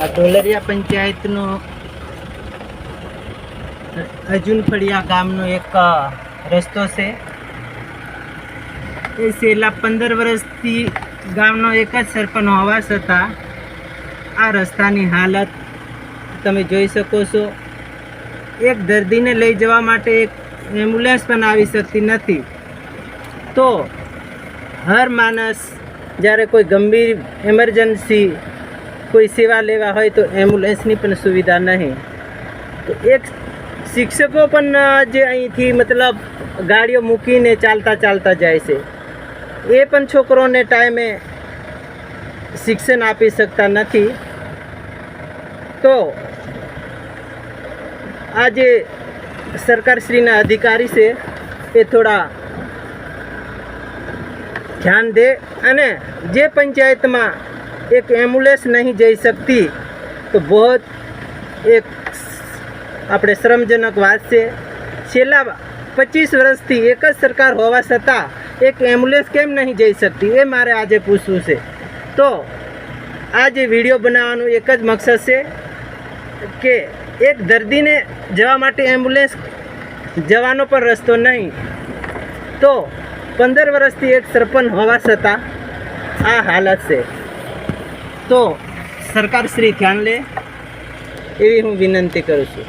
આ ઢોલરિયા પંચાયતનો અજુનફળિયા ગામનો એક રસ્તો છે. એ છેલ્લા 15 વર્ષથી ગામનો એક જ સરપંચ હોવા છતાં આ રસ્તાની હાલત તમે જોઈ શકો છો. એક દર્દીને લઈ જવા માટે એક એમ્બ્યુલન્સ પણ આવી શકતી નથી. તો હર માણસ જ્યારે કોઈ ગંભીર એમરજન્સી કોઈ સેવા લેવા હોય તો એમ્બ્યુલન્સની પણ સુવિધા નહીં. તો એક શિક્ષકો પણ જે અહીંથી મતલબ ગાડીઓ મૂકીને ચાલતા જાય છે, એ પણ છોકરોને ટાઈમે શિક્ષણ આપી શકતા નથી. તો આ જે સરકારશ્રીના અધિકારી છે એ થોડા ધ્યાન દે, અને જે પંચાયતમાં એક એમ્બ્યુલન્સ નહીં જઈ શકતી તો બહુ એક આપણે શરમજનક વાત છે. છેલ્લા 25 વર્ષથી એક જ સરકાર હોવા છતાં એક એમ્બ્યુલન્સ કેમ નહીં જઈ શકતી, એ મારે આજે પૂછવું છે. તો આ જે વિડીયો બનાવવાનું એક જ મકસદ છે કે એક દર્દીને જવા માટે એમ્બ્યુલન્સ જવાનો પણ રસ્તો નહીં, તો 15 વર્ષથી એક સરપંચ હોવા છતાં આ હાલત છે. તો સરકારશ્રી ધ્યાન લે એવી હું વિનંતી કરું છું.